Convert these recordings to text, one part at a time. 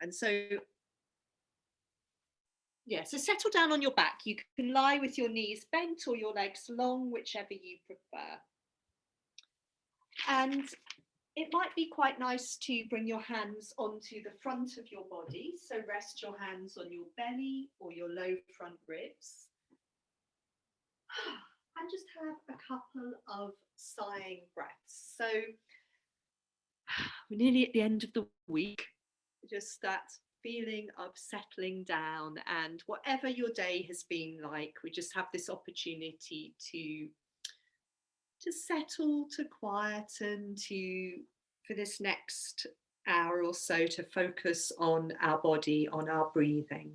And so, yeah, so settle down on your back. You can lie with your knees bent or your legs long, whichever you prefer. And it might be quite nice to bring your hands onto the front of your body. So rest your hands on your belly or your low front ribs. And just have a couple of sighing breaths. So we're nearly at the end of the week. Just that feeling of settling down, and whatever your day has been like, we just have this opportunity to settle, to quieten, for this next hour or so to focus on our body, on our breathing.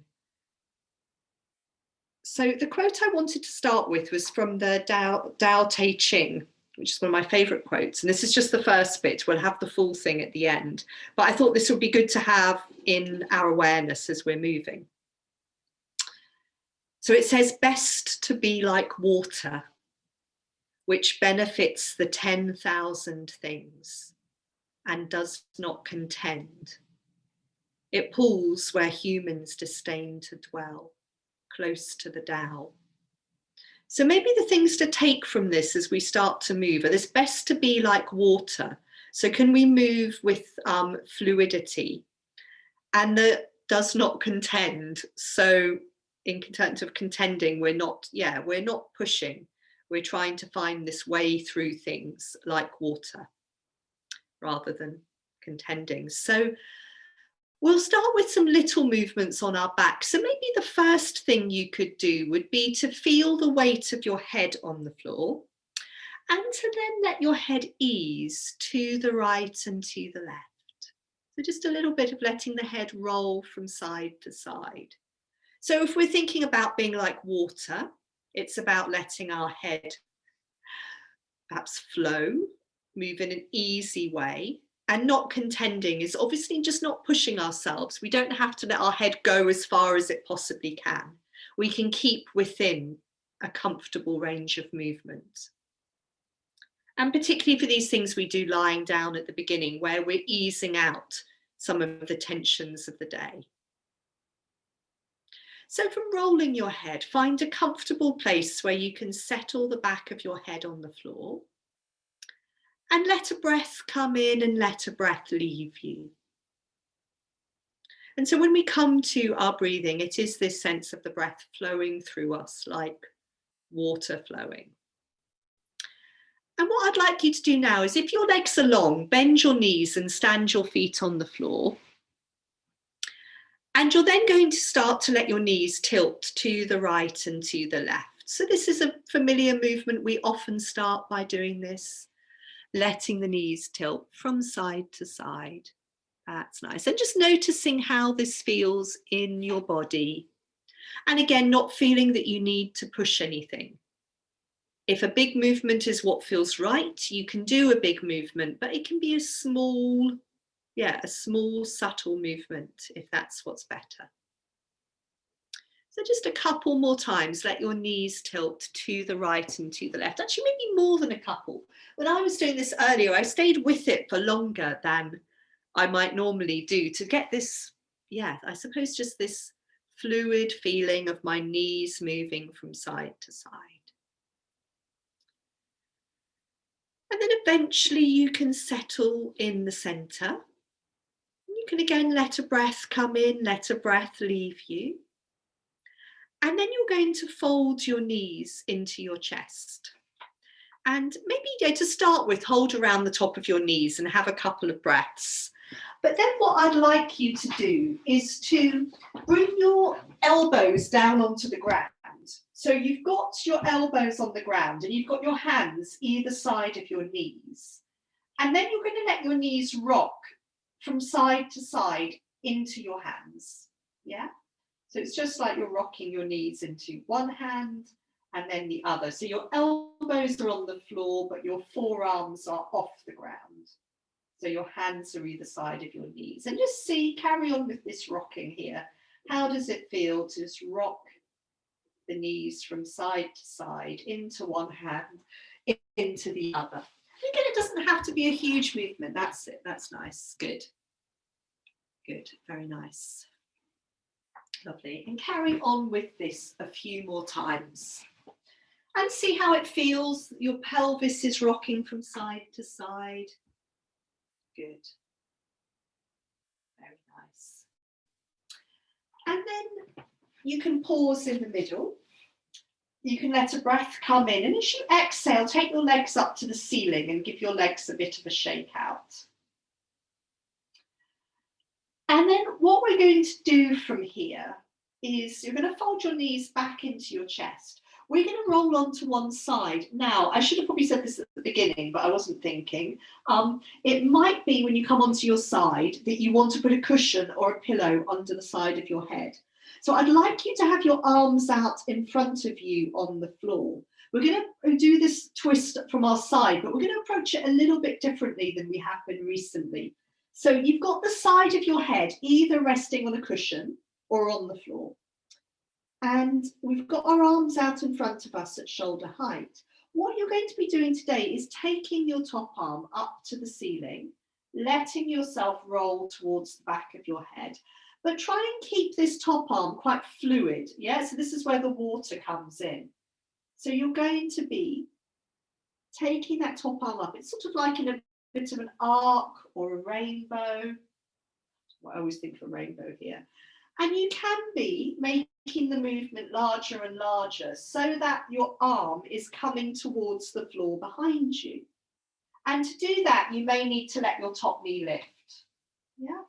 So the quote I wanted to start with was from the Tao Ching, which is one of my favourite quotes. And this is just the first bit. We'll have the full thing at the end. But I thought this would be good to have in our awareness as we're moving. So it says, best to be like water, which benefits the 10,000 things and does not contend. It pools where humans disdain to dwell, close to the Tao. So maybe the things to take from this as we start to move are this: best to be like water. So can we move with fluidity? And that does not contend. So in terms of contending, we're not pushing. We're trying to find this way through things like water rather than contending. So we'll start with some little movements on our back. So maybe the first thing you could do would be to feel the weight of your head on the floor, and to then let your head ease to the right and to the left. So just a little bit of letting the head roll from side to side. So if we're thinking about being like water, it's about letting our head perhaps flow, move in an easy way. And not contending is obviously just not pushing ourselves. We don't have to let our head go as far as it possibly can. We can keep within a comfortable range of movement. And particularly for these things we do lying down at the beginning, where we're easing out some of the tensions of the day. So from rolling your head, find a comfortable place where you can settle the back of your head on the floor. And let a breath come in and let a breath leave you. And so when we come to our breathing, it is this sense of the breath flowing through us like water flowing. And what I'd like you to do now is, if your legs are long, bend your knees and stand your feet on the floor. And you're then going to start to let your knees tilt to the right and to the left. So this is a familiar movement. We often start by doing this, letting the knees tilt from side to side. That's nice. And just noticing how this feels in your body. And again, not feeling that you need to push anything. If a big movement is what feels right, you can do a big movement, but it can be a small, subtle movement if that's what's better. So just a couple more times, let your knees tilt to the right and to the left. Actually, maybe more than a couple. When I was doing this earlier, I stayed with it for longer than I might normally do to get this, I suppose just this fluid feeling of my knees moving from side to side. And then eventually you can settle in the center. You can again let a breath come in, let a breath leave you. And then you're going to fold your knees into your chest. And maybe to start with, hold around the top of your knees and have a couple of breaths. But then what I'd like you to do is to bring your elbows down onto the ground. So you've got your elbows on the ground and you've got your hands either side of your knees. And then you're going to let your knees rock from side to side into your hands. Yeah? So it's just like you're rocking your knees into one hand and then the other. So your elbows are on the floor, but your forearms are off the ground. So your hands are either side of your knees. And just carry on with this rocking here. How does it feel to just rock the knees from side to side, into one hand, into the other? Again, it doesn't have to be a huge movement. That's it. That's nice. Good. Good, very nice. Lovely. And carry on with this a few more times. And see how it feels. Your pelvis is rocking from side to side. Good. Very nice. And then you can pause in the middle. You can let a breath come in. And as you exhale, take your legs up to the ceiling and give your legs a bit of a shake out. And then what we're going to do from here is you're going to fold your knees back into your chest. We're going to roll onto one side. Now, I should have probably said this at the beginning, but I wasn't thinking. It might be when you come onto your side that you want to put a cushion or a pillow under the side of your head. So I'd like you to have your arms out in front of you on the floor. We're going to do this twist from our side, but we're going to approach it a little bit differently than we have been recently. So you've got the side of your head either resting on a cushion or on the floor. And we've got our arms out in front of us at shoulder height. What you're going to be doing today is taking your top arm up to the ceiling, letting yourself roll towards the back of your head. But try and keep this top arm quite fluid. Yeah, so this is where the water comes in. So you're going to be taking that top arm up. It's sort of like in a bit of an arc or a rainbow. I always think of a rainbow here. And you can be making the movement larger and larger so that your arm is coming towards the floor behind you. And to do that, you may need to let your top knee lift. Yeah.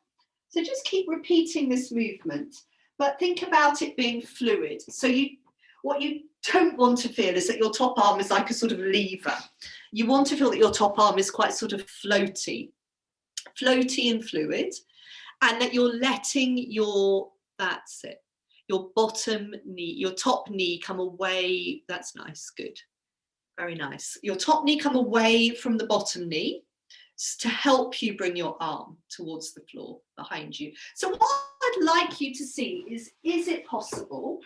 So just keep repeating this movement, but think about it being fluid. So what you don't want to feel is that your top arm is like a sort of lever. You want to feel that your top arm is quite sort of floaty and fluid, and that you're letting your, that's it, your bottom knee, your top knee come away. That's nice, good, very nice. Your top knee come away from the bottom knee to help you bring your arm towards the floor behind you. So what I'd like you to see is it possible,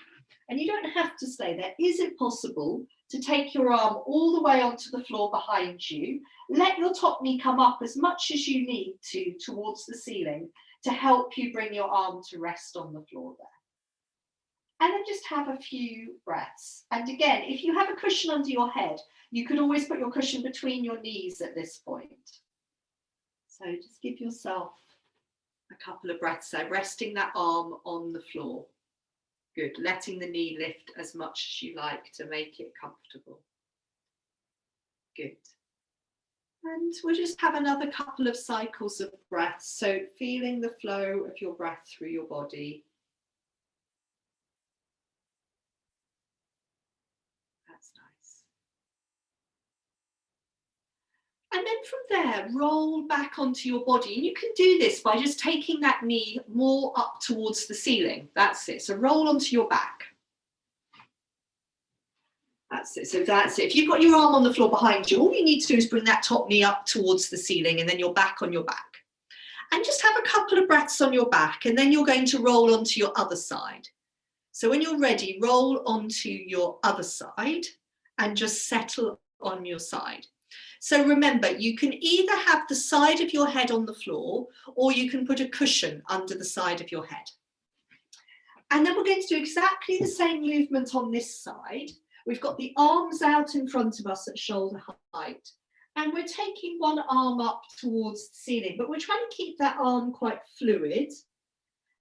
and you don't have to stay there, is it possible to take your arm all the way onto the floor behind you, let your top knee come up as much as you need to towards the ceiling to help you bring your arm to rest on the floor there. And then just have a few breaths. And again, if you have a cushion under your head, you could always put your cushion between your knees at this point. So just give yourself a couple of breaths there, resting that arm on the floor. Good, letting the knee lift as much as you like to make it comfortable. Good. And we'll just have another couple of cycles of breaths. So feeling the flow of your breath through your body. That's nice. And then from there, roll back onto your body. And you can do this by just taking that knee more up towards the ceiling. That's it. So roll onto your back. That's it. So that's it. If you've got your arm on the floor behind you, all you need to do is bring that top knee up towards the ceiling and then you're back on your back. And just have a couple of breaths on your back and then you're going to roll onto your other side. So when you're ready, roll onto your other side and just settle on your side. So remember, you can either have the side of your head on the floor or you can put a cushion under the side of your head. And then we're going to do exactly the same movement on this side. We've got the arms out in front of us at shoulder height. And we're taking one arm up towards the ceiling, but we're trying to keep that arm quite fluid.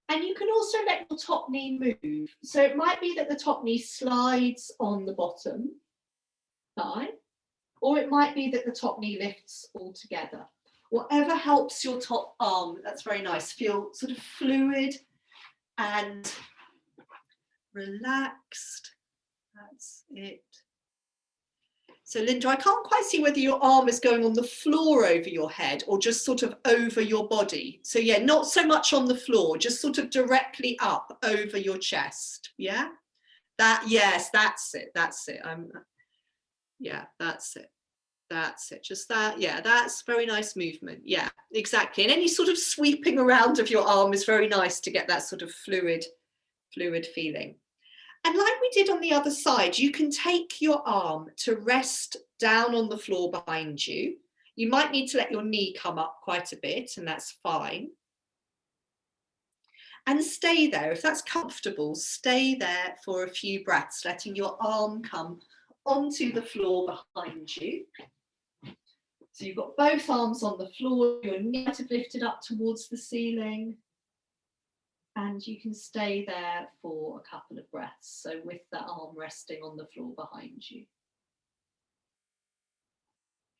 And you can also let your top knee move. So it might be that the top knee slides on the bottom thigh, or it might be that the top knee lifts altogether. Whatever helps your top arm, that's very nice. Feel sort of fluid and relaxed. That's it. So Linda, I can't quite see whether your arm is going on the floor over your head or just sort of over your body. So yeah, not so much on the floor, just sort of directly up over your chest. Yeah, yes, that's it. That's it. Yeah, that's it. That's it. Just that. Yeah, that's very nice movement. Yeah, exactly. And any sort of sweeping around of your arm is very nice to get that sort of fluid feeling. And like we did on the other side, you can take your arm to rest down on the floor behind you. You might need to let your knee come up quite a bit, and that's fine. And stay there. If that's comfortable, stay there for a few breaths, letting your arm come onto the floor behind you. So you've got both arms on the floor, your knees have lifted up towards the ceiling, and you can stay there for a couple of breaths. So with that arm resting on the floor behind you.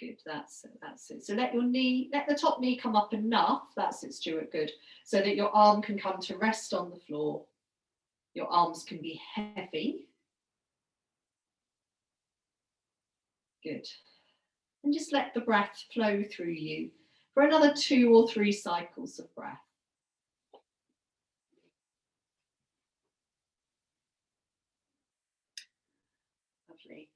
Good, that's it. So let the top knee come up enough, that's it, Stuart, good, so that your arm can come to rest on the floor. Your arms can be heavy. Good. And just let the breath flow through you for another 2 or 3 cycles of breath. Lovely.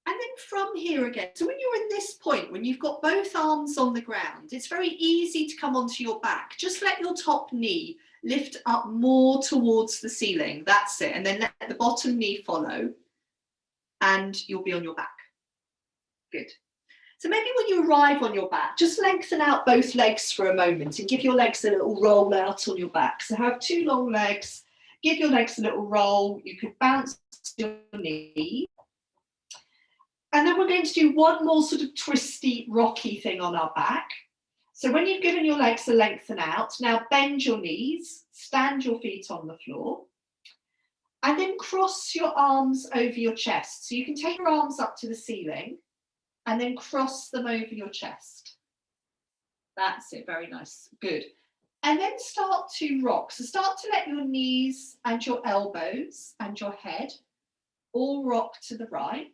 And then from here again, so when you're in this point, when you've got both arms on the ground, it's very easy to come onto your back. Just let your top knee lift up more towards the ceiling. That's it. And then let the bottom knee follow and you'll be on your back. Good. So maybe when you arrive on your back, just lengthen out both legs for a moment and give your legs a little roll out on your back. So have 2 long legs, give your legs a little roll. You could bounce your knee. And then we're going to do one more sort of twisty, rocky thing on our back. So when you've given your legs a lengthen out, now bend your knees, stand your feet on the floor, and then cross your arms over your chest. So you can take your arms up to the ceiling and then cross them over your chest. That's it, very nice, good. And then start to rock. So start to let your knees and your elbows and your head all rock to the right.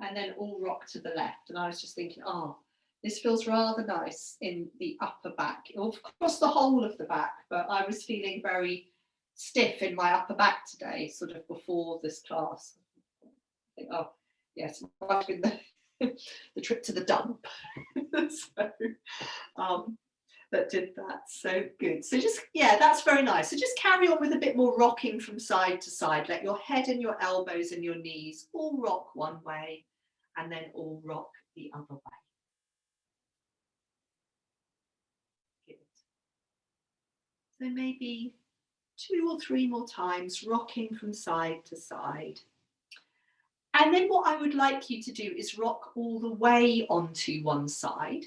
And then all rock to the left. And I was just thinking, oh, this feels rather nice in the upper back, across the whole of the back, but I was feeling very stiff in my upper back today, sort of before this class. I think, oh, yes, I've been the trip to the dump. That did that, so good. So just, yeah, that's very nice. So just carry on with a bit more rocking from side to side. Let your head and your elbows and your knees all rock one way and then all rock the other way. Good. So maybe 2 or 3 more times, rocking from side to side. And then what I would like you to do is rock all the way onto one side.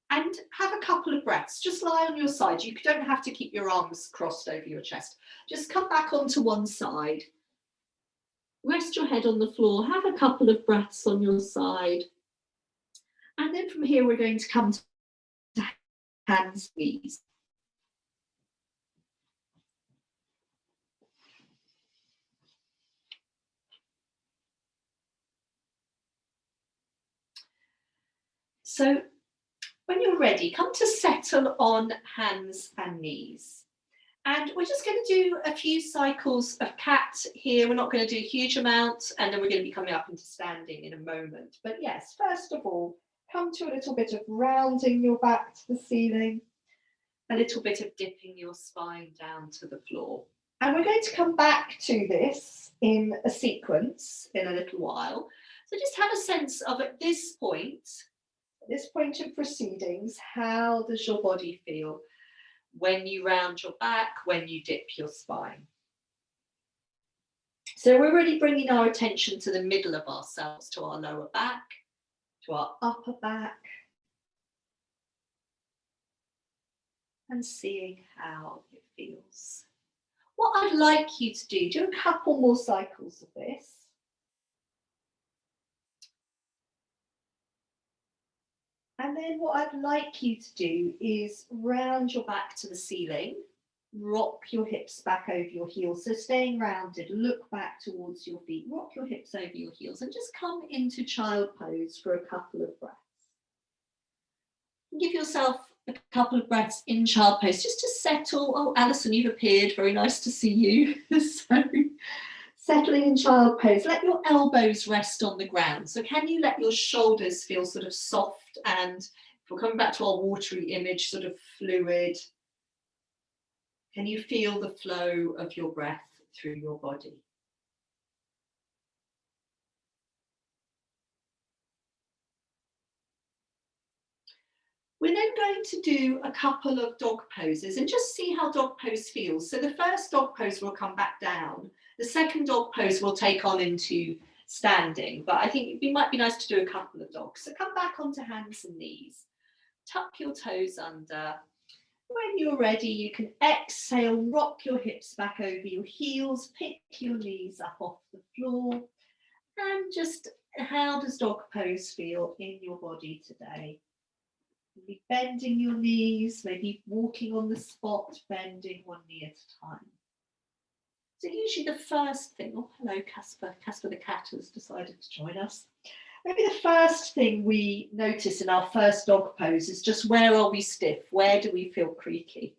And have a couple of breaths. Just lie on your side. You don't have to keep your arms crossed over your chest. Just come back onto one side. Rest your head on the floor. Have a couple of breaths on your side. And then from here, we're going to come to hand squeeze. So when you're ready, come to settle on hands and knees. And we're just going to do a few cycles of cat here. We're not going to do a huge amount, and then we're going to be coming up into standing in a moment. But yes, first of all, come to a little bit of rounding your back to the ceiling, a little bit of dipping your spine down to the floor. And we're going to come back to this in a sequence in a little while. So just have a sense of at this point of proceedings, how does your body feel when you round your back, when you dip your spine? So we're really bringing our attention to the middle of ourselves, to our lower back, to our upper back, and seeing how it feels. What I'd like you to do a couple more cycles of this. And then what I'd like you to do is round your back to the ceiling, rock your hips back over your heels. So staying rounded, look back towards your feet, rock your hips over your heels, and just come into child pose for a couple of breaths. Give yourself a couple of breaths in child pose just to settle. Oh, Alison, you've appeared. Very nice to see you. So settling in child pose, let your elbows rest on the ground. So can you let your shoulders feel sort of soft, and if we're coming back to our watery image, sort of fluid? Can you feel the flow of your breath through your body? We're then going to do a couple of dog poses and just see how dog pose feels. So the first dog pose will come back down. The second dog pose will take on into standing, but I think it might be nice to do a couple of dogs. So come back onto hands and knees. Tuck your toes under. When you're ready, you can exhale, rock your hips back over your heels, pick your knees up off the floor, and just how does dog pose feel in your body today? Maybe bending your knees, maybe walking on the spot, bending one knee at a time. So usually the first thing, oh hello Casper, Casper the cat has decided to join us. Maybe the first thing we notice in our first dog pose is just where are we stiff? Where do we feel creaky?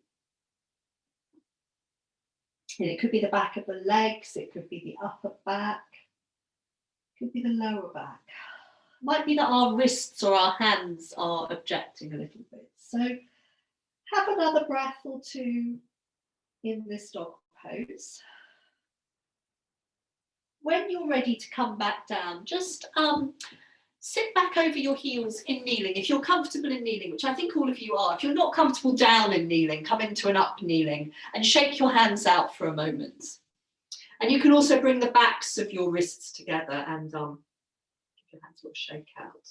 And it could be the back of the legs, it could be the upper back, it could be the lower back. Might be that our wrists or our hands are objecting a little bit. So have another breath or two in this dog pose. When you're ready to come back down, just sit back over your heels in kneeling. If you're comfortable in kneeling, which I think all of you are, if you're not comfortable down in kneeling, come into an up kneeling and shake your hands out for a moment. And you can also bring the backs of your wrists together and give your hands a little shake out.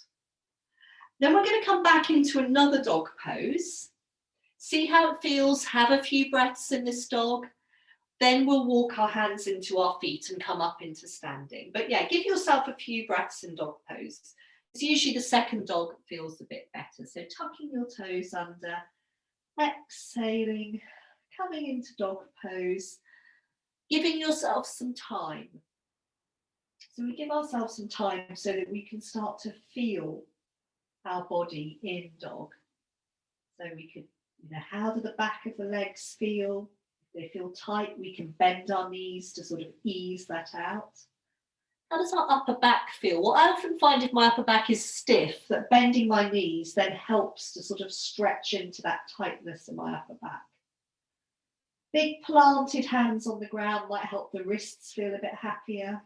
Then we're going to come back into another dog pose. See how it feels, have a few breaths in this dog. Then we'll walk our hands into our feet and come up into standing. But yeah, give yourself a few breaths in dog pose. It's usually the second dog feels a bit better. So tucking your toes under, exhaling, coming into dog pose, giving yourself some time. So we give ourselves some time so that we can start to feel our body in dog. So we could, how do the back of the legs feel? They feel tight, we can bend our knees to sort of ease that out. How does our upper back feel? Well, I often find if my upper back is stiff, that bending my knees then helps to sort of stretch into that tightness in my upper back. Big planted hands on the ground might help the wrists feel a bit happier.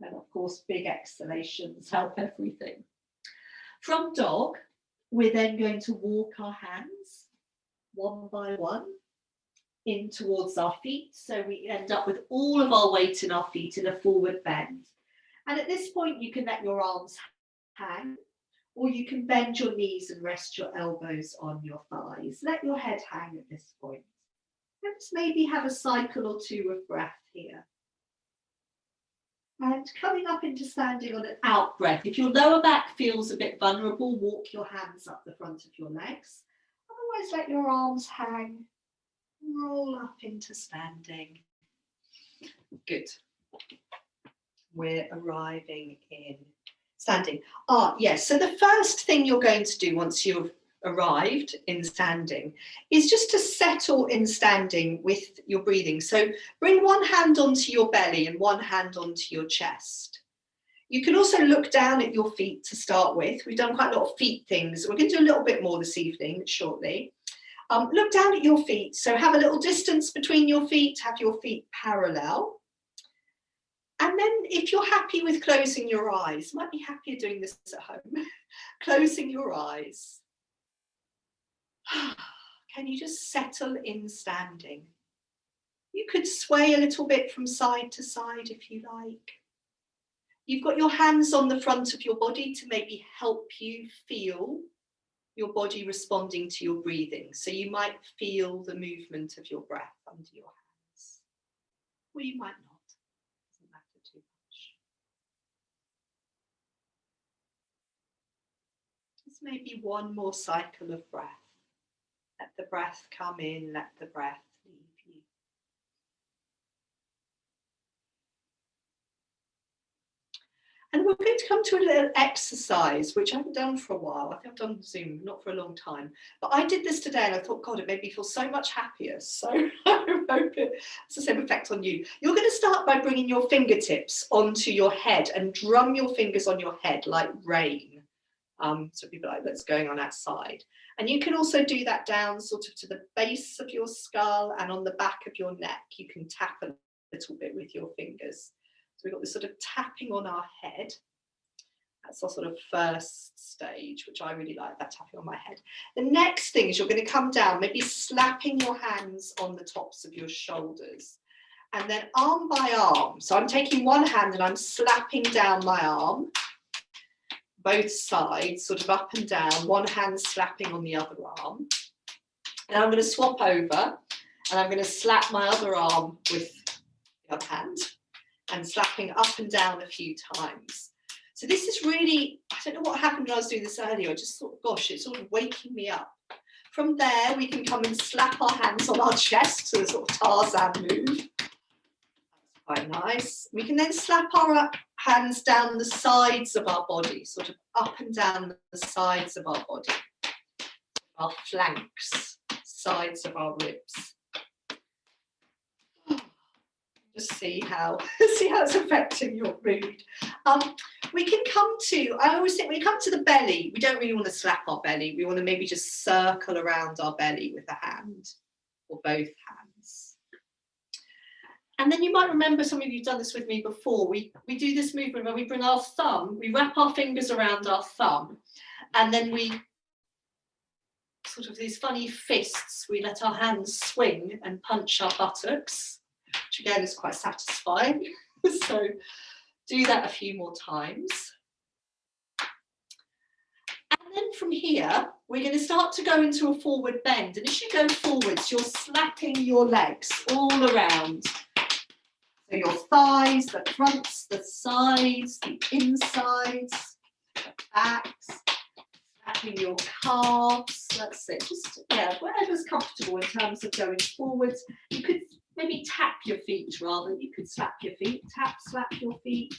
And of course, big exhalations help everything. From dog, we're then going to walk our hands one by one in towards our feet, so we end up with all of our weight in our feet in a forward bend. And at this point you can let your arms hang, or you can bend your knees and rest your elbows on your thighs. Let your head hang at this point. Let's maybe have a cycle or two of breath here. And coming up into standing on an out breath. If your lower back feels a bit vulnerable, walk your hands up the front of your legs. Otherwise, let your arms hang, roll up into standing. Good. We're arriving in standing. Yes, so the first thing you're going to do once you've arrived in standing is just to settle in standing with your breathing. So bring one hand onto your belly and one hand onto your chest. You can also look down at your feet to start with. We've done quite a lot of feet things. We're going to do a little bit more this evening, shortly. Look down at your feet. So have a little distance between your feet, have your feet parallel. And then if you're happy with closing your eyes, might be happier doing this at home, closing your eyes. Can you just settle in standing? You could sway a little bit from side to side if you like. You've got your hands on the front of your body to maybe help you feel your body responding to your breathing. So you might feel the movement of your breath under your hands, or you might not. Doesn't matter too much. Just maybe one more cycle of breath. Let the breath come in, let the breath leave you. And we're going to come to a little exercise, which I haven't done for a while. I think I've done Zoom, not for a long time. But I did this today and I thought, God, it made me feel so much happier. So I hope it has the same effect on you. You're going to start by bringing your fingertips onto your head and drum your fingers on your head like rain. So people are like, that's going on outside. And you can also do that down sort of to the base of your skull and on the back of your neck. You can tap a little bit with your fingers. So we've got this sort of tapping on our head. That's our sort of first stage, which I really like, that tapping on my head. The next thing is you're going to come down, maybe slapping your hands on the tops of your shoulders. And then arm by arm. So I'm taking one hand and I'm slapping down my arm, both sides, sort of up and down, one hand slapping on the other arm. And I'm going to swap over and I'm going to slap my other arm with the other hand and slapping up and down a few times. So this is really, I don't know what happened when I was doing this earlier. I just thought, gosh, it's sort of waking me up. From there, we can come and slap our hands on our chest, so the sort of Tarzan move. That's quite nice. We can then slap our hands down the sides of our body, sort of up and down the sides of our body, our flanks, sides of our ribs. Just see how it's affecting your mood. We can come to, I always think when you come to the belly, we don't really want to slap our belly. We want to maybe just circle around our belly with a hand or both hands. And then you might remember, some of you have done this with me before, we do this movement where we bring our thumb, we wrap our fingers around our thumb, and then we sort of these funny fists, we let our hands swing and punch our buttocks, which again is quite satisfying. So do that a few more times. And then from here, we're going to start to go into a forward bend. And as you go forwards, you're slapping your legs all around. So your thighs, the fronts, the sides, the insides, the backs, slapping your calves. That's it. Just, yeah, whatever's comfortable in terms of going forwards. You could maybe tap your feet rather. You could slap your feet, tap, slap your feet,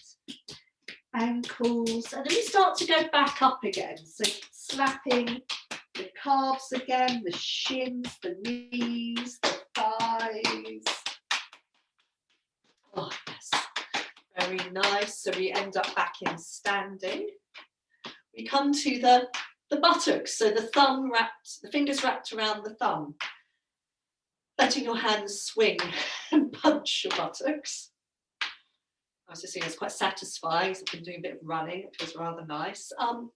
ankles. And then we start to go back up again. So slapping the calves again, the shins, the knees, the thighs. Oh, yes. Very nice. So we end up back in standing. We come to the buttocks. So the thumb wrapped, the fingers wrapped around the thumb. Letting your hands swing and punch your buttocks. I was just saying it's quite satisfying. So I've been doing a bit of running. It feels rather nice.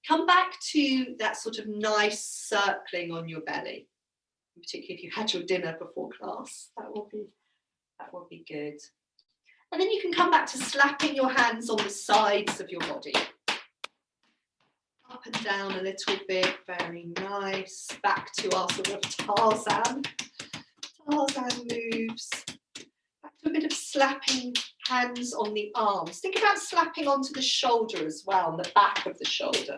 Come back to that sort of nice circling on your belly, particularly if you had your dinner before class. That will be good. And then you can come back to slapping your hands on the sides of your body. Up and down a little bit. Very nice. Back to our sort of Tarzan moves. Back to a bit of slapping hands on the arms. Think about slapping onto the shoulder as well, on the back of the shoulder.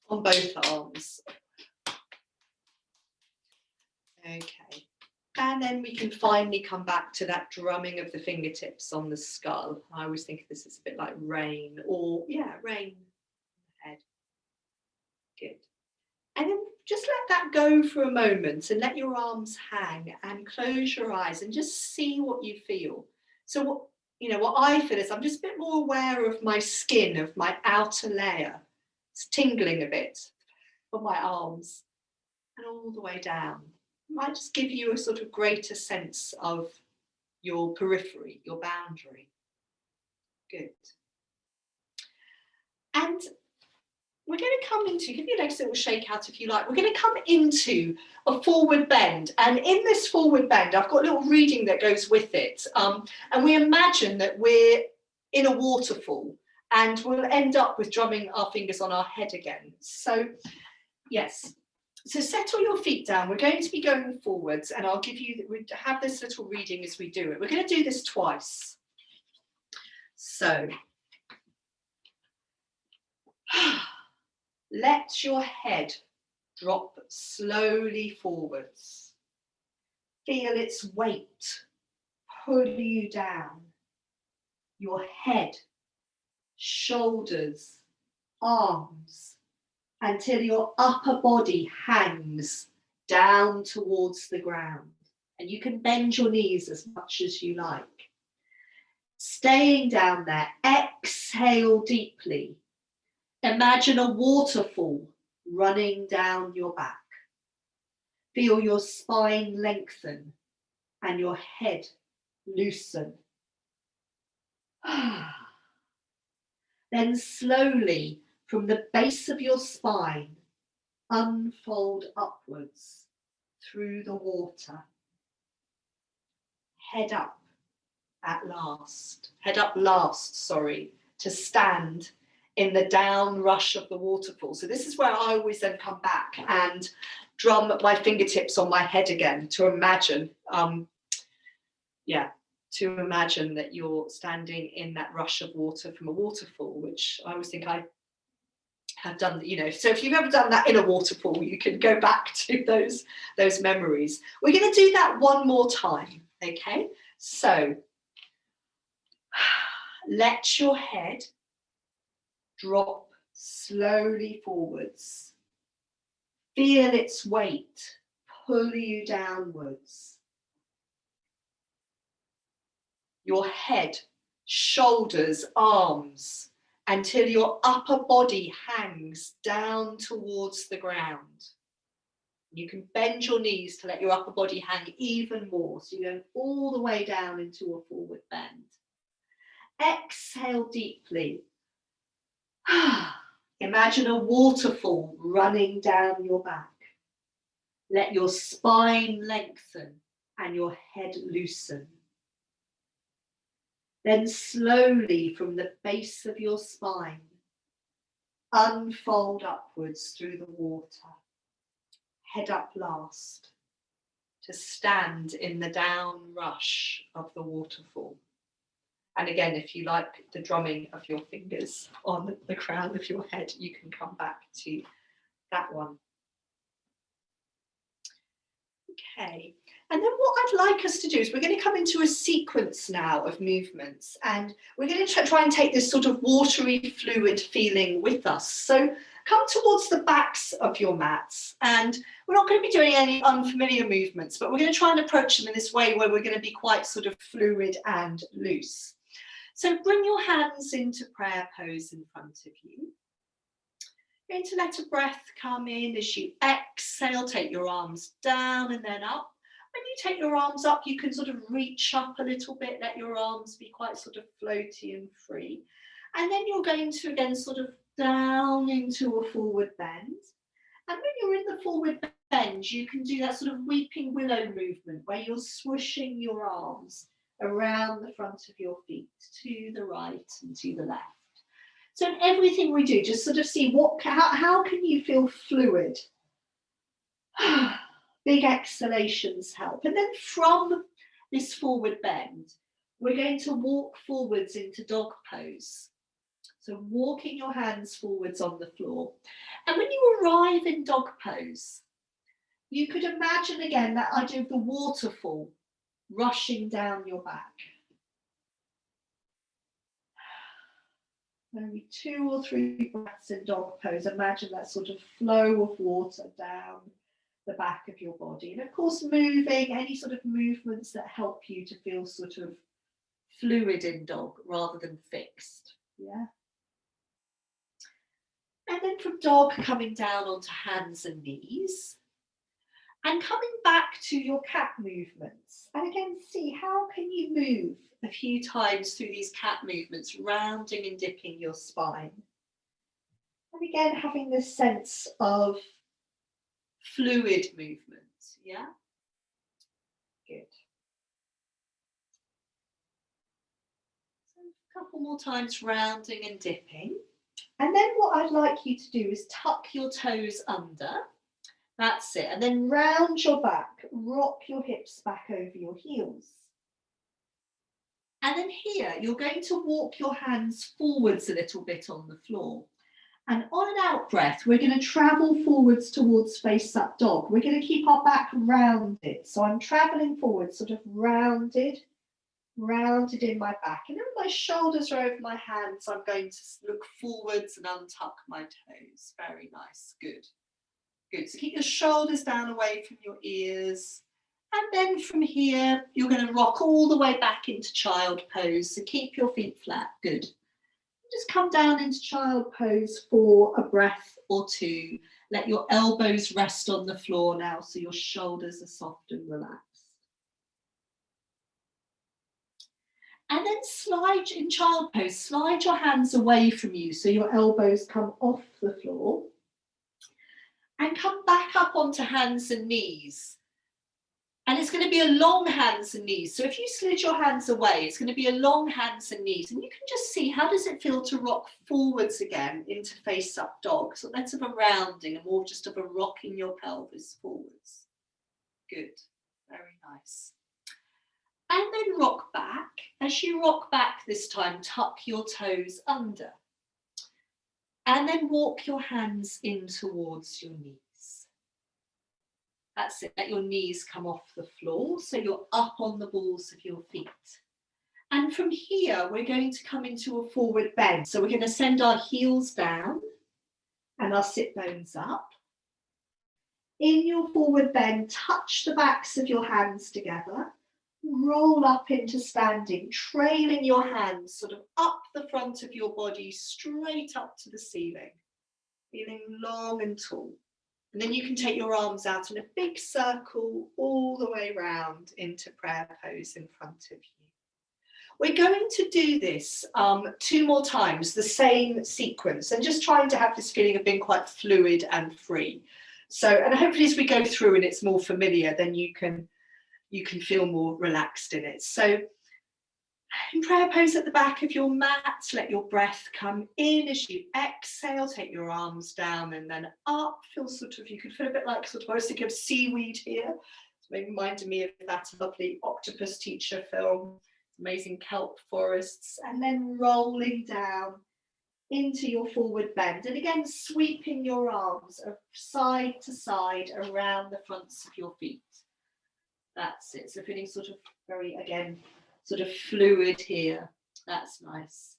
On both arms. Okay. And then we can finally come back to that drumming of the fingertips on the skull. I always think of this as a bit like rain, or yeah, rain on the head. Good. And then just let that go for a moment and let your arms hang and close your eyes and just see what you feel. So what I feel is I'm just a bit more aware of my skin, of my outer layer. It's tingling a bit on my arms and all the way down. It might just give you a sort of greater sense of your periphery, your boundary. Good. And we're going to come into, give your legs a little shake out if you like. We're going to come into a forward bend. And in this forward bend, I've got a little reading that goes with it. And we imagine that we're in a waterfall and we'll end up with drumming our fingers on our head again. So, yes. So settle your feet down. We're going to be going forwards and I'll give you, we have this little reading as we do it. We're going to do this twice. So, let your head drop slowly forwards. Feel its weight pull you down. Your head, shoulders, arms, until your upper body hangs down towards the ground. And you can bend your knees as much as you like. Staying down there, exhale deeply. Imagine a waterfall running down your back. Feel your spine lengthen and your head loosen. Then slowly from the base of your spine, unfold upwards through the water. Head up last, to stand in the down rush of the waterfall. So this is where I always then come back and drum my fingertips on my head again to imagine, to imagine that you're standing in that rush of water from a waterfall, which I always think I have done, you know. So if you've ever done that in a waterfall, you can go back to those memories. We're going to do that one more time, okay? So let your head drop slowly forwards. Feel its weight pull you downwards. Your head, shoulders, arms, until your upper body hangs down towards the ground. You can bend your knees to let your upper body hang even more, so you're going all the way down into a forward bend. Exhale deeply. Imagine a waterfall running down your back. Let your spine lengthen and your head loosen. Then slowly from the base of your spine, unfold upwards through the water. Head up last to stand in the down rush of the waterfall. And again, if you like the drumming of your fingers on the crown of your head, you can come back to that one. Okay, and then what I'd like us to do is we're going to come into a sequence now of movements, and we're going to try and take this sort of watery fluid feeling with us. So come towards the backs of your mats, and we're not going to be doing any unfamiliar movements, but we're going to try and approach them in this way where we're going to be quite sort of fluid and loose. So bring your hands into prayer pose in front of you. You're going to let a breath come in as you exhale, take your arms down and then up. When you take your arms up, you can sort of reach up a little bit, let your arms be quite sort of floaty and free. And then you're going to again sort of down into a forward bend. And when you're in the forward bend, you can do that sort of weeping willow movement where you're swooshing your arms around the front of your feet to the right and to the left. So in everything we do, just sort of see how can you feel fluid? Big exhalations help. And then from this forward bend, we're going to walk forwards into dog pose. So walking your hands forwards on the floor. And when you arrive in dog pose, you could imagine again that idea of the waterfall rushing down your back. Maybe 2 or 3 breaths in dog pose. Imagine that sort of flow of water down the back of your body. And of course, moving, any sort of movements that help you to feel sort of fluid in dog rather than fixed. Yeah. And then from dog, coming down onto hands and knees. And coming back to your cat movements. And again, see how can you move a few times through these cat movements, rounding and dipping your spine. And again, having this sense of fluid movement, yeah? Good. So a couple more times rounding and dipping. And then what I'd like you to do is tuck your toes under. That's it. And then round your back, rock your hips back over your heels. And then here, you're going to walk your hands forwards a little bit on the floor. And on an out breath, we're going to travel forwards towards face up dog. We're going to keep our back rounded. So I'm traveling forward, sort of rounded in my back. And then my shoulders are over my hands. I'm going to look forwards and untuck my toes. Very nice. Good. Good. So keep your shoulders down away from your ears. And then from here, you're going to rock all the way back into child pose. So keep your feet flat. Good. Just come down into child pose for a breath or two. Let your elbows rest on the floor now so your shoulders are soft and relaxed. And then slide in child pose, slide your hands away from you so your elbows come off the floor. And come back up onto hands and knees. And it's going to be a long hands and knees. So if you slid your hands away, it's going to be a long hands and knees. And you can just see, how does it feel to rock forwards again into face up dog? So less of a rounding and more just of a rocking your pelvis forwards. Good, very nice. And then rock back. As you rock back this time, tuck your toes under. And then walk your hands in towards your knees. That's it, let your knees come off the floor so you're up on the balls of your feet. And from here, we're going to come into a forward bend. So we're going to send our heels down and our sit bones up. In your forward bend, touch the backs of your hands together. Roll up into standing, trailing your hands sort of up the front of your body, straight up to the ceiling. Feeling long and tall. And then you can take your arms out in a big circle all the way round into prayer pose in front of you. We're going to do this 2 more times, the same sequence, and just trying to have this feeling of being quite fluid and free. So, and hopefully as we go through and it's more familiar, then you can feel more relaxed in it. So in prayer pose at the back of your mat, let your breath come in as you exhale, take your arms down and then up. Feel sort of, you can feel a bit like sort of, I was thinking of seaweed here. It's reminded me of that lovely octopus teacher film, amazing kelp forests, and then rolling down into your forward bend. And again, sweeping your arms side to side around the fronts of your feet. That's it. So feeling sort of very, again, sort of fluid here. That's nice.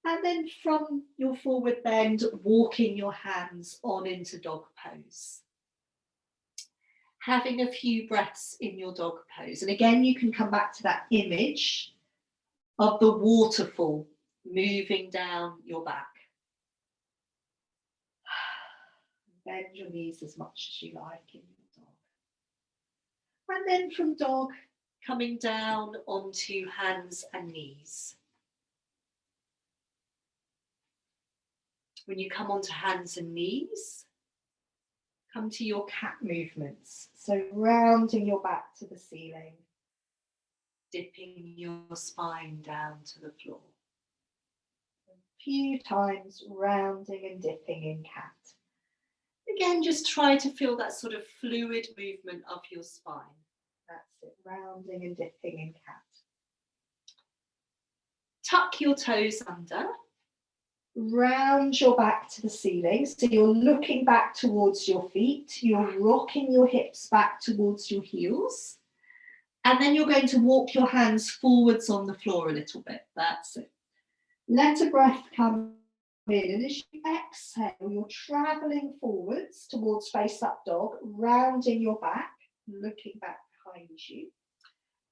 And then from your forward bend, walking your hands on into dog pose. Having a few breaths in your dog pose. And again, you can come back to that image of the waterfall moving down your back. Bend your knees as much as you like in your dog. And then from dog, coming down onto hands and knees. When you come onto hands and knees, come to your cat movements. So rounding your back to the ceiling, dipping your spine down to the floor. A few times rounding and dipping in cat. Again, just try to feel that sort of fluid movement of your spine. That's it, rounding and dipping in cat. Tuck your toes under. Round your back to the ceiling. So you're looking back towards your feet. You're rocking your hips back towards your heels. And then you're going to walk your hands forwards on the floor a little bit. That's it. Let a breath come in. And as you exhale, you're traveling forwards towards face up dog, rounding your back, looking back behind you.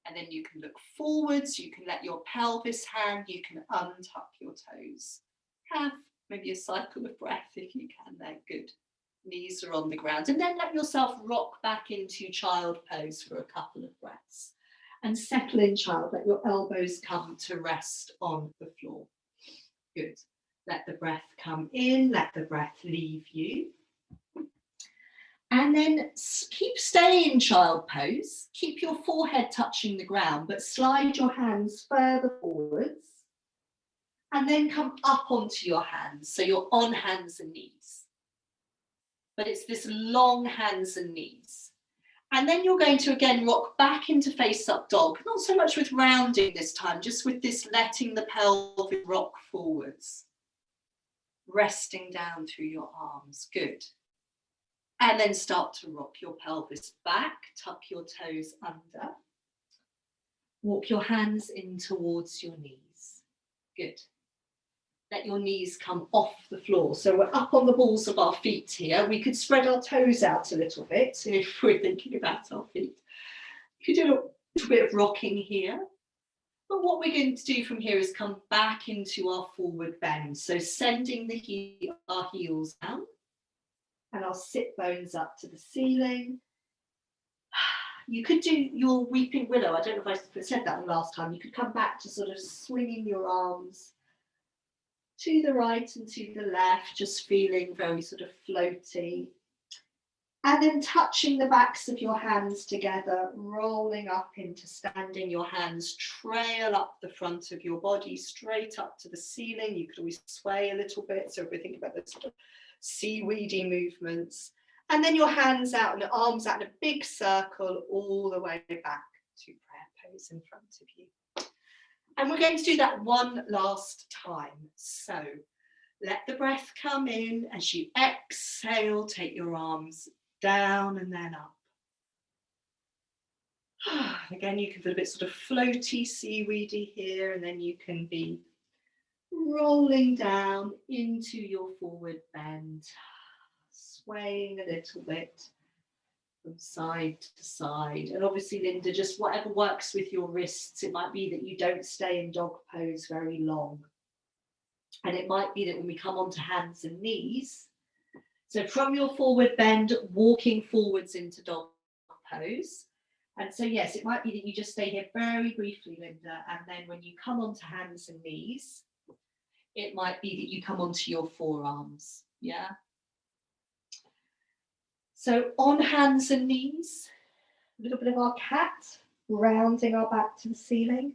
And then you can look forwards, you can let your pelvis hang, you can untuck your toes. Have maybe a cycle of breath if you can there, good. Knees are on the ground. And then let yourself rock back into child pose for a couple of breaths. And settle in child, let your elbows come to rest on the floor. Good. Let the breath come in, let the breath leave you. And then keep staying in child pose. Keep your forehead touching the ground, but slide your hands further forwards. And then come up onto your hands. So you're on hands and knees. But it's this long hands and knees. And then you're going to again rock back into face up dog. Not so much with rounding this time, just with this letting the pelvic rock forwards. Resting down through your arms. Good. And then start to rock your pelvis back, tuck your toes under. Walk your hands in towards your knees. Good. Let your knees come off the floor. So we're up on the balls of our feet here. We could spread our toes out a little bit if we're thinking about our feet. You could do a little bit of rocking here. But what we're going to do from here is come back into our forward bend. So sending our heels down. And our sit bones up to the ceiling. You could do your weeping willow. I don't know if I said that last time. You could come back to sort of swinging your arms to the right and to the left, just feeling very sort of floaty. And then touching the backs of your hands together, rolling up into standing. Your hands trail up the front of your body, straight up to the ceiling. You could always sway a little bit. So if we think about the sort of seaweedy movements. And then your hands out and arms out in a big circle all the way back to prayer pose in front of you. And we're going to do that one last time. So let the breath come in. As you exhale, take your arms down and then up. Again, you can feel a bit sort of floaty, seaweedy here, and then you can be rolling down into your forward bend, swaying a little bit from side to side. And obviously, Linda, just whatever works with your wrists. It might be that you don't stay in dog pose very long. And it might be that when we come onto hands and knees, so from your forward bend, walking forwards into dog pose. And so, yes, it might be that you just stay here very briefly, Linda. And then when you come onto hands and knees, it might be that you come onto your forearms. Yeah. So on hands and knees, a little bit of our cat, rounding our back to the ceiling,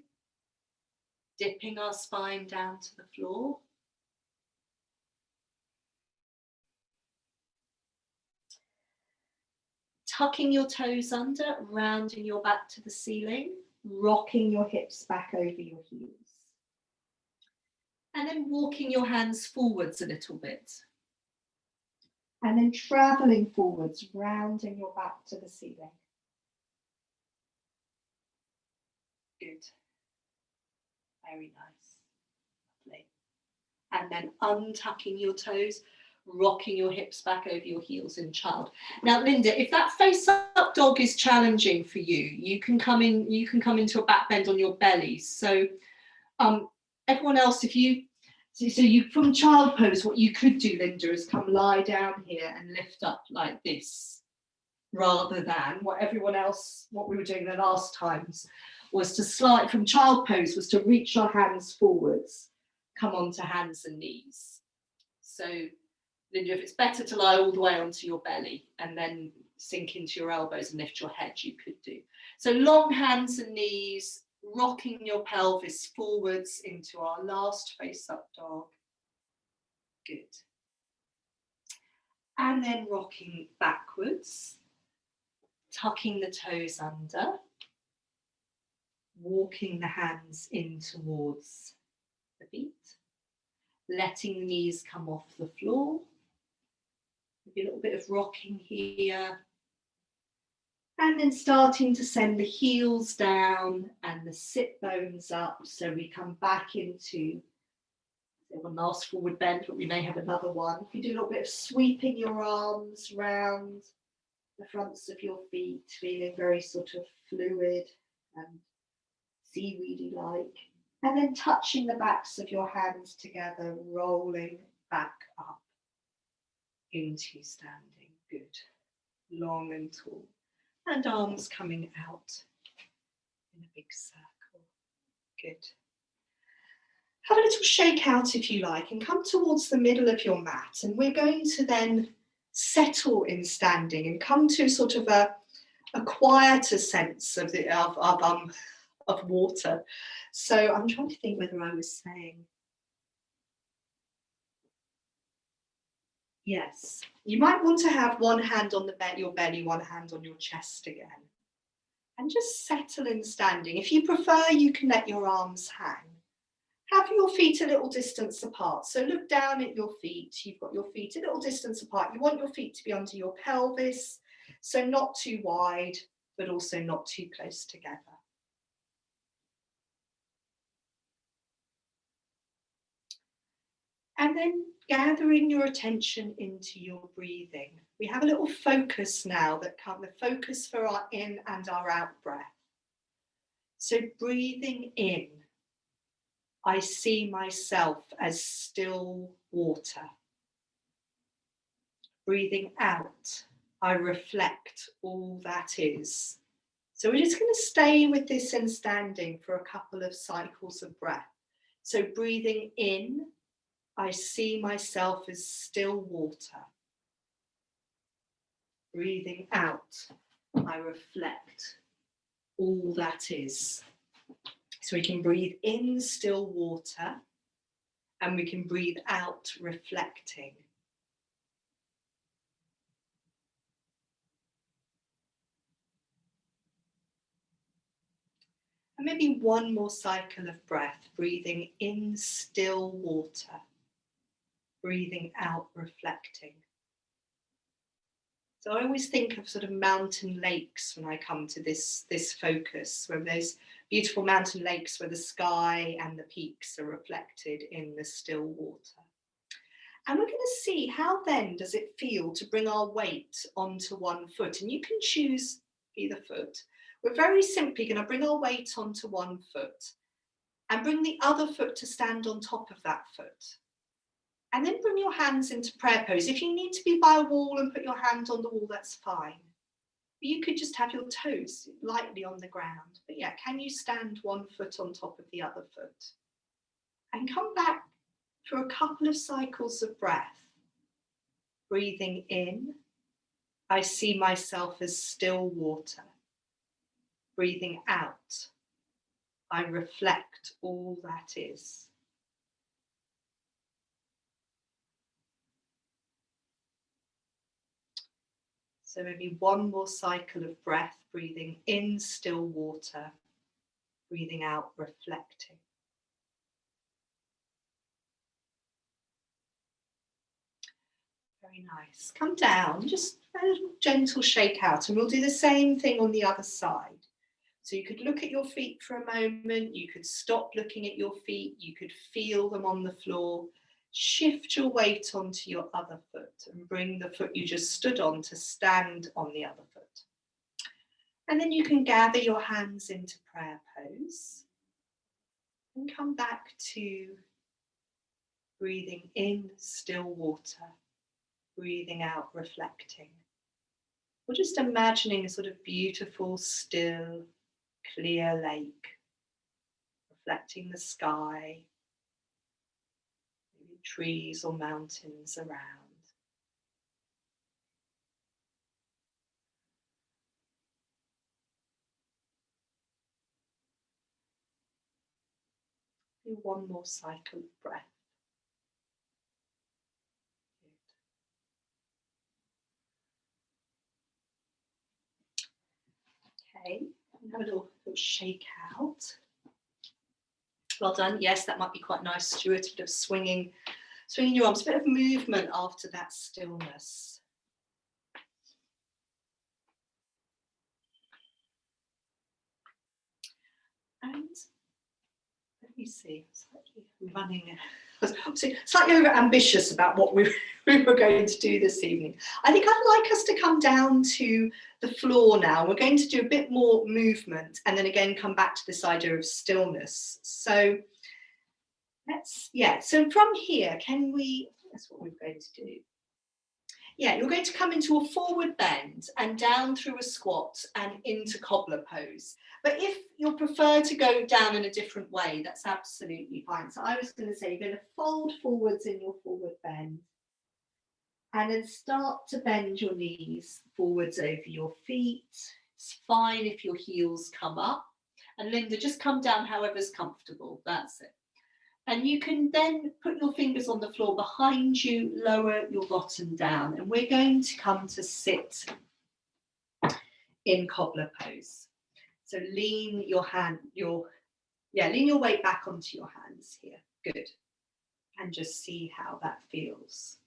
dipping our spine down to the floor. Tucking your toes under, rounding your back to the ceiling, rocking your hips back over your heels. And then walking your hands forwards a little bit. And then traveling forwards, rounding your back to the ceiling. Good. Very nice. Lovely. And then untucking your toes, rocking your hips back over your heels in child. Now, Linda, if that face-up dog is challenging for you, you can come into a back bend on your belly. So everyone else, if you from child pose, what you could do, Linda, is come lie down here and lift up like this, rather than what we were doing the last times was to slide from child pose, was to reach our hands forwards, come onto hands and knees. So Linda, if it's better to lie all the way onto your belly and then sink into your elbows and lift your head, you could do. So long hands and knees, rocking your pelvis forwards into our last face-up dog. Good. And then rocking backwards, tucking the toes under, walking the hands in towards the feet, letting the knees come off the floor. Maybe a little bit of rocking here. And then starting to send the heels down and the sit bones up. So we come back into one last forward bend, but we may have another one. You do a little bit of sweeping your arms round the fronts of your feet, feeling very sort of fluid and seaweedy-like. And then touching the backs of your hands together, rolling back up into standing. Good. Long and tall. And arms coming out in a big circle. Good. Have a little shake out if you like and come towards the middle of your mat. And we're going to then settle in standing and come to sort of a quieter sense of water. So I'm trying to think whether I was saying, yes, you might want to have one hand on your belly, one hand on your chest again. And just settle in standing. If you prefer, you can let your arms hang. Have your feet a little distance apart. So look down at your feet. You've got your feet a little distance apart. You want your feet to be under your pelvis. So not too wide, but also not too close together. And then gathering your attention into your breathing. We have a little focus now that comes, the focus for our in and our out breath. So breathing in, I see myself as still water. Breathing out, I reflect all that is So we're just going to stay with this in standing for a couple of cycles of breath. So breathing in, I see myself as still water. Breathing out, I reflect all that is. So we can breathe in still water, and we can breathe out reflecting. And maybe one more cycle of breath, breathing in still water, breathing out reflecting. So I always think of sort of mountain lakes when I come to this focus, where there's beautiful mountain lakes where the sky and the peaks are reflected in the still water. And we're going to see how then does it feel to bring our weight onto one foot. And you can choose either foot. We're very simply going to bring our weight onto one foot and bring the other foot to stand on top of that foot. And then bring your hands into prayer pose. If you need to be by a wall and put your hand on the wall, that's fine. But you could just have your toes lightly on the ground. But yeah, can you stand one foot on top of the other foot? And come back for a couple of cycles of breath. Breathing in, I see myself as still water. Breathing out, I reflect all that is. So maybe one more cycle of breath, breathing in still water, breathing out reflecting. Very nice. Come down, just a little gentle shake out, and we'll do the same thing on the other side. So you could look at your feet for a moment, you could stop looking at your feet, you could feel them on the floor. Shift your weight onto your other foot and bring the foot you just stood on to stand on the other foot. And then you can gather your hands into prayer pose and come back to breathing in still water, breathing out reflecting. Or just imagining a sort of beautiful, still, clear lake, reflecting the sky, maybe trees or mountains around. Do one more cycle of breath. Okay, have a little shake out. Well done. Yes, that might be quite nice, Stuart, a bit of swinging your arms, a bit of movement after that stillness. And let me see, slightly running. Slightly over ambitious about what we were going to do this evening. I think I'd like us to come down to the floor now. We're going to do a bit more movement and then again come back to this idea of stillness. So so from here, that's what we're going to do. Yeah, you're going to come into a forward bend and down through a squat and into cobbler pose. But if you prefer to go down in a different way, that's absolutely fine. So I was going to say you're going to fold forwards in your forward bend and then start to bend your knees forwards over your feet. It's fine if your heels come up. And Linda, just come down however's comfortable. That's it. And you can then put your fingers on the floor behind you, lower your bottom down. And we're going to come to sit in cobbler pose. So lean your weight back onto your hands here. Good. And just see how that feels.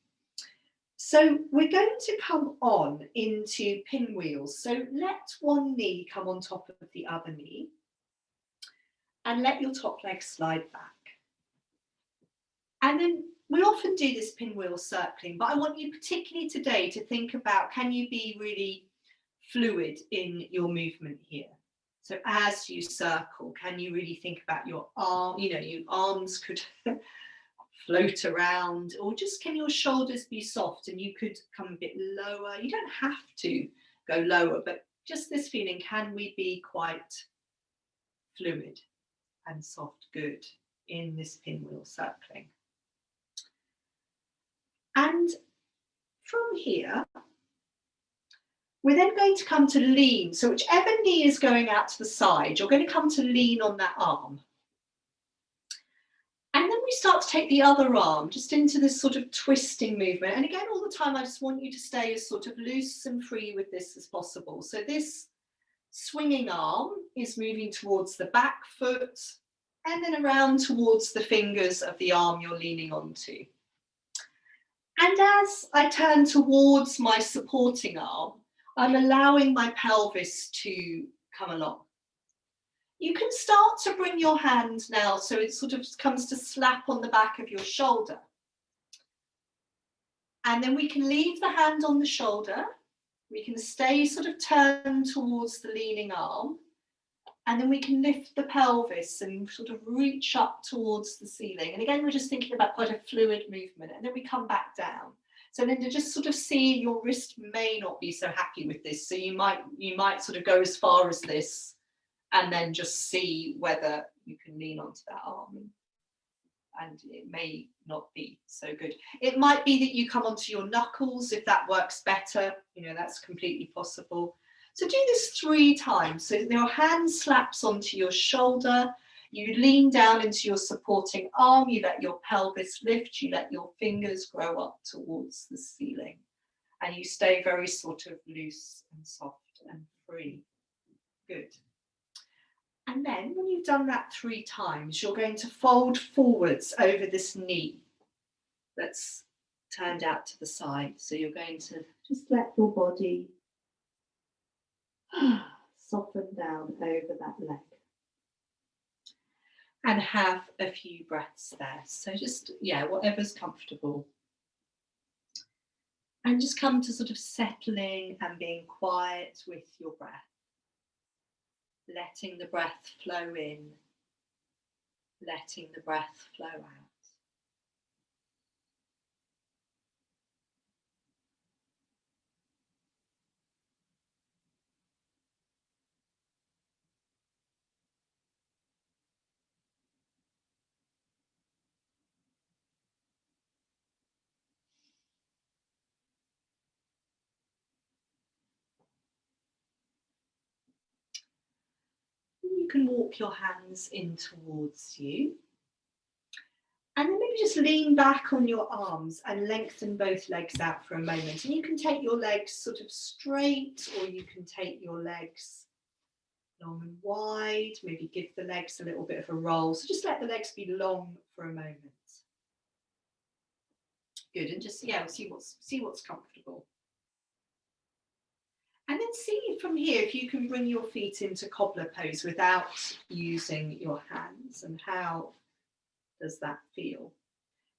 So we're going to come on into pinwheels. So let one knee come on top of the other knee. And let your top leg slide back. And then we often do this pinwheel circling, but I want you particularly today to think about, can you be really fluid in your movement here? So as you circle, can you really think about your arm, your arms could float around, or just can your shoulders be soft and you could come a bit lower? You don't have to go lower, but just this feeling, can we be quite fluid and soft, good, in this pinwheel circling? And from here, we're then going to come to lean. So whichever knee is going out to the side, you're going to come to lean on that arm. And then we start to take the other arm just into this sort of twisting movement. And again, all the time, I just want you to stay as sort of loose and free with this as possible. So this swinging arm is moving towards the back foot and then around towards the fingers of the arm you're leaning onto. And as I turn towards my supporting arm, I'm allowing my pelvis to come along. You can start to bring your hand now so it sort of comes to slap on the back of your shoulder. And then we can leave the hand on the shoulder. We can stay sort of turned towards the leaning arm. And then we can lift the pelvis and sort of reach up towards the ceiling. And again, we're just thinking about quite a fluid movement. And then we come back down. So then to just sort of see, your wrist may not be so happy with this. So you might sort of go as far as this and then just see whether you can lean onto that arm. And it may not be so good. It might be that you come onto your knuckles if that works better. You know, that's completely possible. So do this 3 times. So your hand slaps onto your shoulder. You lean down into your supporting arm, you let your pelvis lift, you let your fingers grow up towards the ceiling. And you stay very sort of loose and soft and free. Good. And then when you've done that 3 times, you're going to fold forwards over this knee that's turned out to the side. So you're going to just let your body soften down over that leg. And have a few breaths there. So just, yeah, whatever's comfortable. And just come to sort of settling and being quiet with your breath. Letting the breath flow in. Letting the breath flow out. You can walk your hands in towards you. And then maybe just lean back on your arms and lengthen both legs out for a moment. And you can take your legs sort of straight, or you can take your legs long and wide. Maybe give the legs a little bit of a roll. So just let the legs be long for a moment. Good, and just, yeah, see what's comfortable. And then see from here if you can bring your feet into cobbler pose without using your hands, and how does that feel?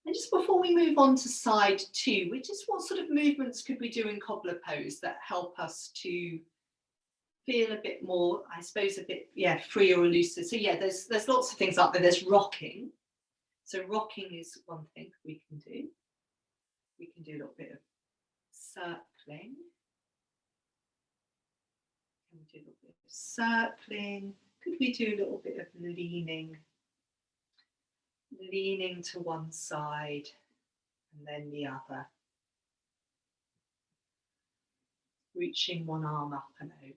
And just before we move on to side 2, which is what sort of movements could we do in cobbler pose that help us to feel a bit more, I suppose, a bit, yeah, freer or looser. So yeah, there's lots of things up there. There's rocking. So rocking is one thing we can do. We can do a little bit of circling. Can we do a little bit of circling? Could we do a little bit of leaning? Leaning to one side and then the other. Reaching one arm up and over.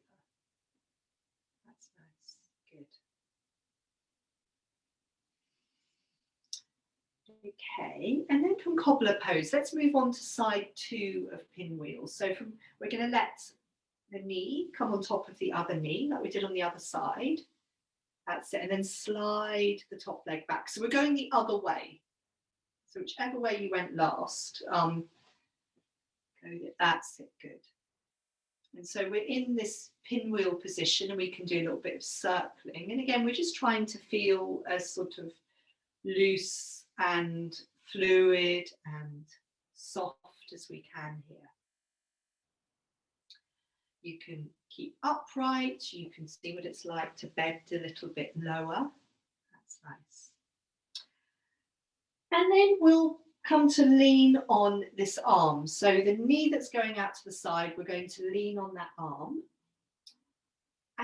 That's nice. Good. Okay, and then from cobbler pose, let's move on to side 2 of pinwheel. So we're going to let the knee come on top of the other knee, like we did on the other side. That's it, and then slide the top leg back. So we're going the other way. So whichever way you went last, that's it, good. And so we're in this pinwheel position, and we can do a little bit of circling. And again, we're just trying to feel as sort of loose and fluid and soft as we can here. You can keep upright, you can see what it's like to bend a little bit lower. That's nice. And then we'll come to lean on this arm. So the knee that's going out to the side, we're going to lean on that arm.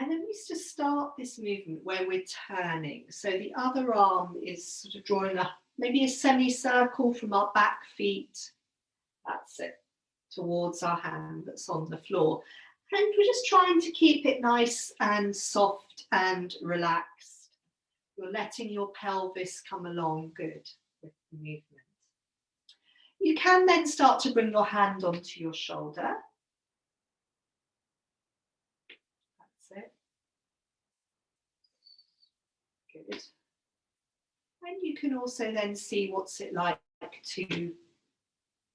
And then we just start this movement where we're turning. So the other arm is sort of drawing a maybe a semicircle from our back feet. That's it, towards our hand that's on the floor. And we're just trying to keep it nice and soft and relaxed. You're letting your pelvis come along good with the movement. You can then start to bring your hand onto your shoulder. That's it. Good. And you can also then see what's it like to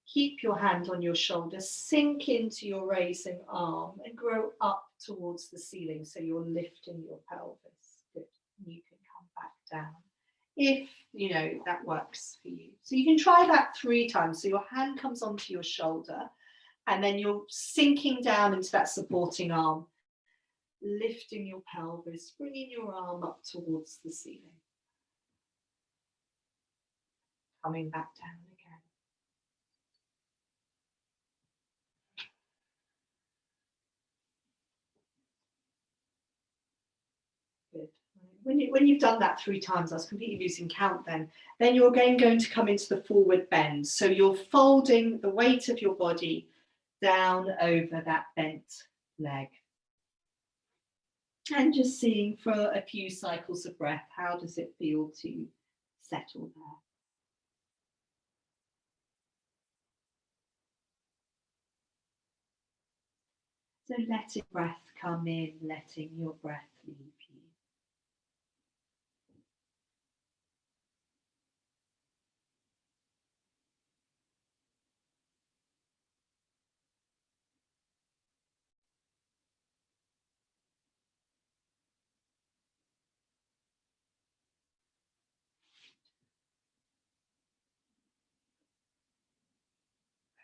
keep your hand on your shoulder, sink into your raising arm and grow up towards the ceiling. So you're lifting your pelvis. Good. You can come back down if you know that works for you. So you can try that 3 times. So your hand comes onto your shoulder and then you're sinking down into that supporting arm, lifting your pelvis, bringing your arm up towards the ceiling. Coming back down again. Good. When you've done that 3 times, I was completely losing count then you're again going to come into the forward bend. So you're folding the weight of your body down over that bent leg. And just seeing for a few cycles of breath, how does it feel to settle there? So letting breath come in, letting your breath leave you.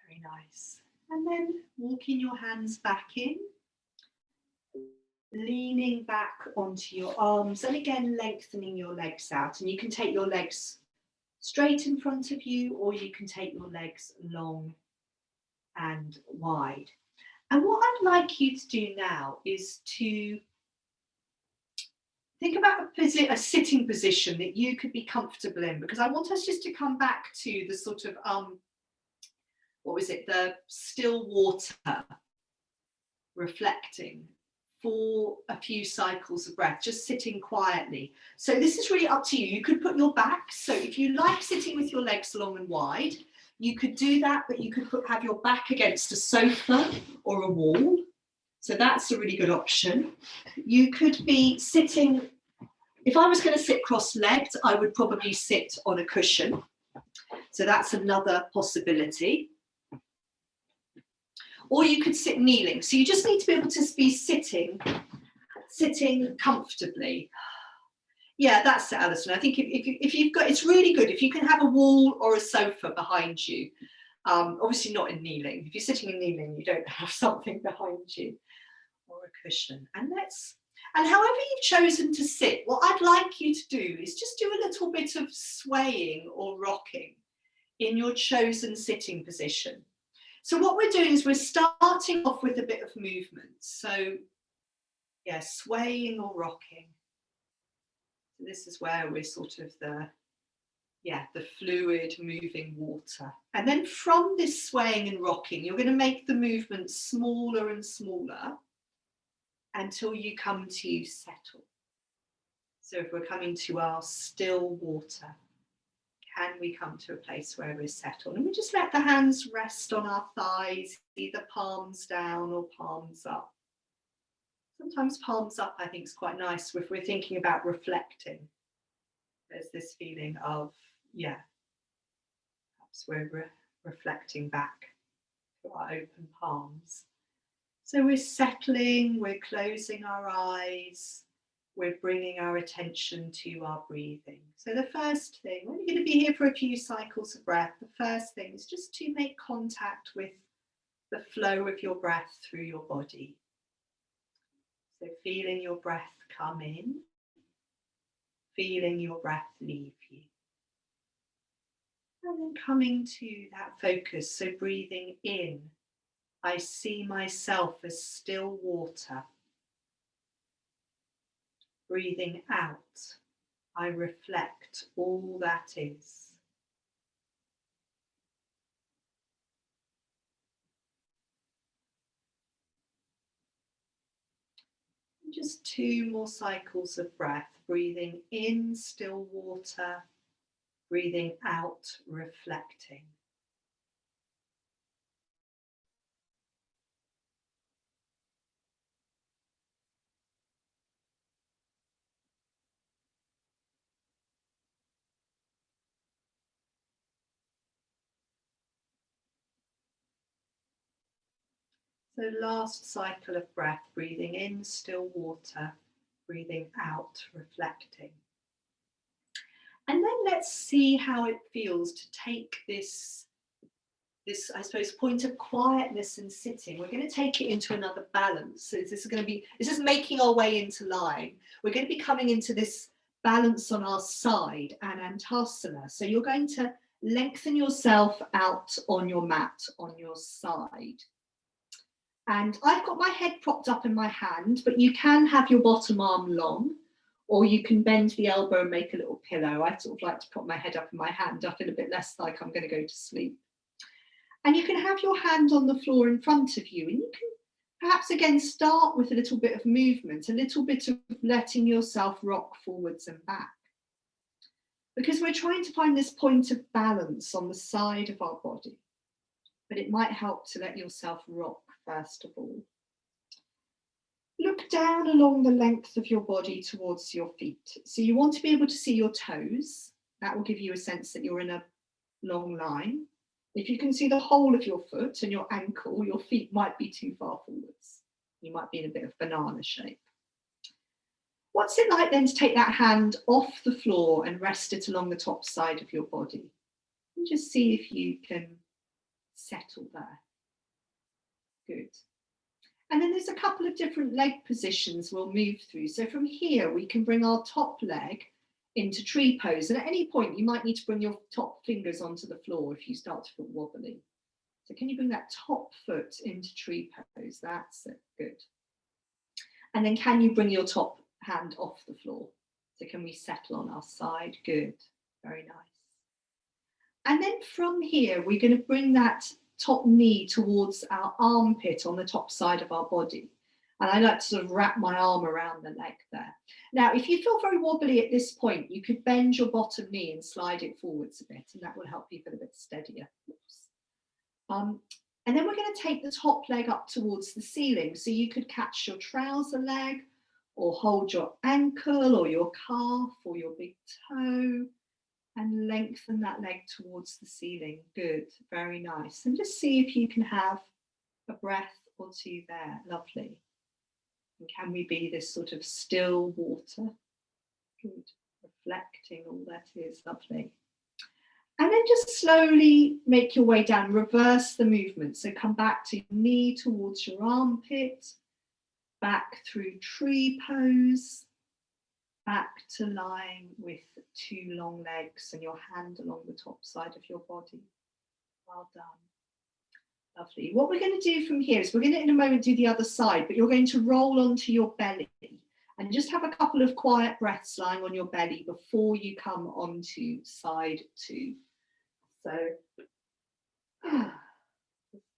Very nice. And then walking your hands back in, leaning back onto your arms, and again lengthening your legs out. And you can take your legs straight in front of you, or you can take your legs long and wide. And what I'd like you to do now is to think about a sitting position that you could be comfortable in, because I want us just to come back to the sort of what was it, the still water, reflecting for a few cycles of breath, just sitting quietly. So this is really up to you. You could put your back, so if you like sitting with your legs long and wide, you could do that, but you could have your back against a sofa or a wall. So that's a really good option. You could be sitting, if I was going to sit cross-legged, I would probably sit on a cushion. So that's another possibility. Or you could sit kneeling. So you just need to be able to be sitting comfortably. Yeah, that's it, Alison. I think if you've got, it's really good if you can have a wall or a sofa behind you. Obviously not in kneeling. If you're sitting in kneeling, you don't have something behind you or a cushion. And however you've chosen to sit, what I'd like you to do is just do a little bit of swaying or rocking in your chosen sitting position. So what we're doing is we're starting off with a bit of movement. So yeah, swaying or rocking. So this is where we're sort of the fluid moving water. And then from this swaying and rocking, you're going to make the movement smaller and smaller until you come to settle. So if we're coming to our still water, can we come to a place where we're settled? And we just let the hands rest on our thighs, either palms down or palms up. Sometimes palms up, I think, is quite nice if we're thinking about reflecting. There's this feeling of, perhaps we're reflecting back to our open palms. So we're settling, we're closing our eyes, we're bringing our attention to our breathing. So the first thing, when you're going to be here for a few cycles of breath, the first thing is just to make contact with the flow of your breath through your body. So feeling your breath come in, feeling your breath leave you. And then coming to that focus, so breathing in, I see myself as still water. Breathing out, I reflect all that is. And just 2 more cycles of breath. Breathing in, still water. Breathing out, reflecting. So last cycle of breath, breathing in, still water, breathing out, reflecting. And then let's see how it feels to take this, I suppose, point of quietness and sitting. We're going to take it into another balance. So this is making our way into lying. We're going to be coming into this balance on our side and Antasana. So you're going to lengthen yourself out on your mat, on your side. And I've got my head propped up in my hand, but you can have your bottom arm long, or you can bend the elbow and make a little pillow. I sort of like to prop my head up in my hand. I feel a bit less like I'm going to go to sleep. And you can have your hand on the floor in front of you, and you can perhaps again start with a little bit of movement, a little bit of letting yourself rock forwards and back. Because we're trying to find this point of balance on the side of our body, but it might help to let yourself rock first of all. Look down along the length of your body towards your feet. So you want to be able to see your toes. That will give you a sense that you're in a long line. If you can see the whole of your foot and your ankle, your feet might be too far forwards. You might be in a bit of banana shape. What's it like then to take that hand off the floor and rest it along the top side of your body? And just see if you can settle there. Good. And then there's a couple of different leg positions we'll move through. So from here, we can bring our top leg into tree pose. And at any point, you might need to bring your top fingers onto the floor if you start to feel wobbly. So can you bring that top foot into tree pose? That's it. Good. And then can you bring your top hand off the floor? So can we settle on our side? Good. Very nice. And then from here, we're going to bring that top knee towards our armpit on the top side of our body. And I like to sort of wrap my arm around the leg there. Now, if you feel very wobbly at this point, you could bend your bottom knee and slide it forwards a bit, and that will help you feel a bit steadier. And then we're going to take the top leg up towards the ceiling. So you could catch your trouser leg, or hold your ankle, or your calf, or your big toe, and lengthen that leg towards the ceiling. Good, very nice. And just see if you can have a breath or two there. Lovely. And can we be this sort of still water? Good, reflecting all that is. Lovely. And then just slowly make your way down, reverse the movement. So come back to your knee towards your armpit, back through tree pose, back to lying with 2 long legs and your hand along the top side of your body. Well done. Lovely. What we're going to do from here is we're going to in a moment do the other side, but you're going to roll onto your belly and just have a couple of quiet breaths lying on your belly before you come onto side 2. So,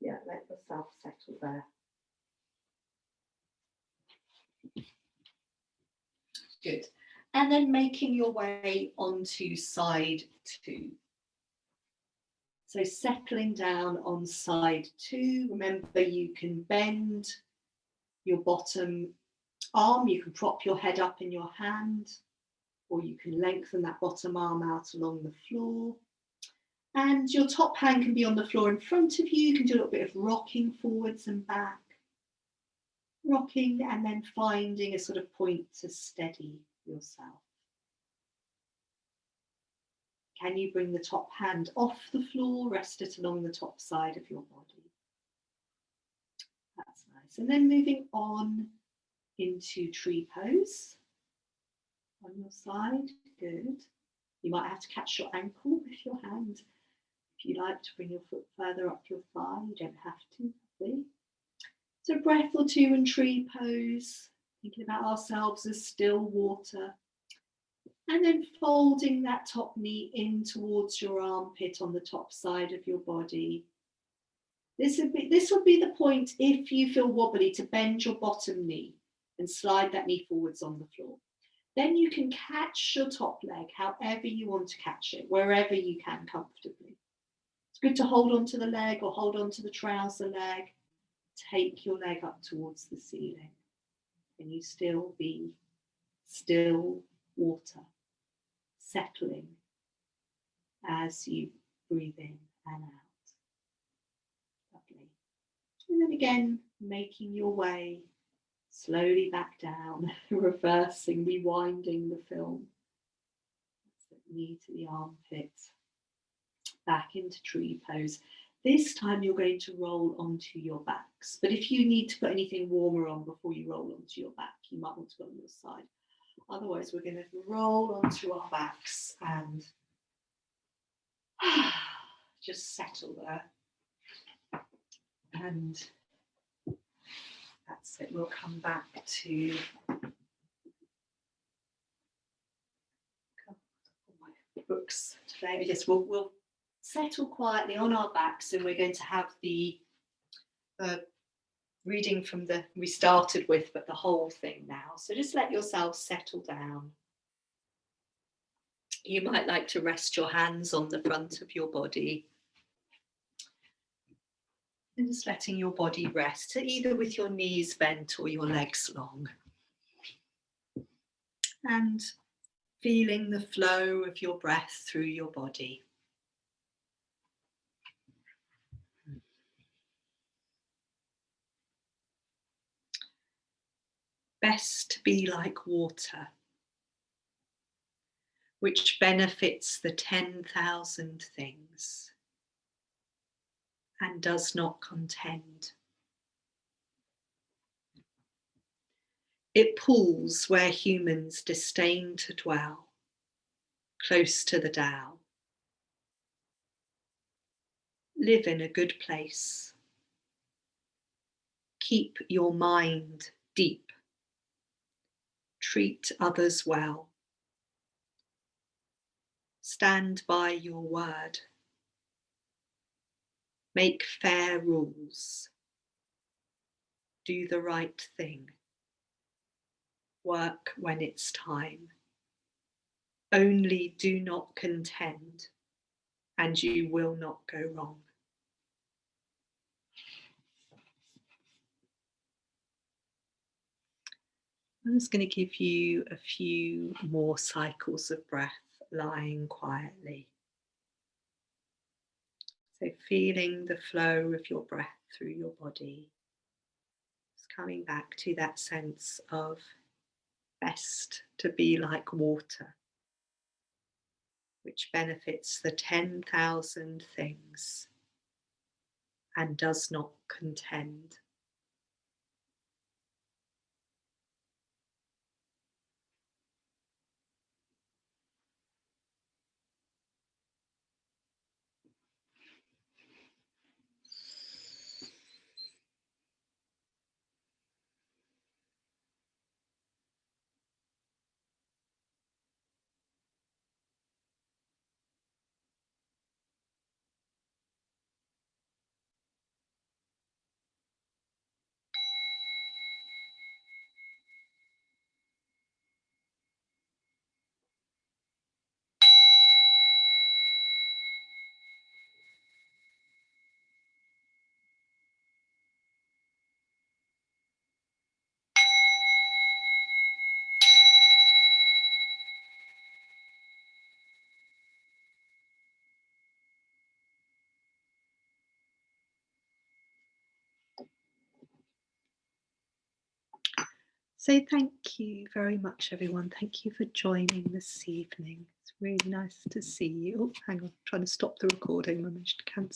yeah, let yourself settle there. Good. And then making your way onto side 2. So settling down on side 2. Remember, you can bend your bottom arm, you can prop your head up in your hand, or you can lengthen that bottom arm out along the floor. And your top hand can be on the floor in front of you. You can do a little bit of rocking forwards and back. Rocking and then finding a sort of point to steady yourself. Can you bring the top hand off the floor, rest it along the top side of your body? That's nice. And then moving on into tree pose on your side. Good. You might have to catch your ankle with your hand. If you like to bring your foot further up your thigh, you don't have to. Lovely. So breath or two in tree pose. thinking about ourselves as still water. And then folding that top knee in towards your armpit on the top side of your body. This would be the point, if you feel wobbly, to bend your bottom knee and slide that knee forwards on the floor. Then you can catch your top leg however you want to catch it, wherever you can comfortably. It's good to hold on to the leg or hold on to the trouser leg. Take your leg up towards the ceiling. And you still be still water, settling as you breathe in and out. Lovely. And then again, making your way slowly back down, reversing, rewinding the film. That's the knee to the armpit, back into tree pose. This time you're going to roll onto your backs, but if you need to put anything warmer on before you roll onto your back, you might want to go on your side. Otherwise, we're going to roll onto our backs and just settle there. And that's it. We'll come back to my books today. Yes, we'll settle quietly on our backs, and we're going to have the reading from we started with, but the whole thing now. So just let yourself settle down. You might like to rest your hands on the front of your body. And just letting your body rest, either with your knees bent or your legs long. And feeling the flow of your breath through your body. Best to be like water, which benefits the 10,000 things and does not contend. It pools where humans disdain to dwell, close to the Tao. Live in a good place. Keep your mind deep. Treat others well. Stand by your word. Make fair rules. Do the right thing. Work when it's time. Only do not contend, and you will not go wrong. I'm just going to give you a few more cycles of breath, lying quietly. So feeling the flow of your breath through your body. Just coming back to that sense of best to be like water, which benefits the 10,000 things and does not contend. So thank you very much, everyone. Thank you for joining this evening. It's really nice to see you. Oh, hang on, I'm trying to stop the recording. I managed to cancel.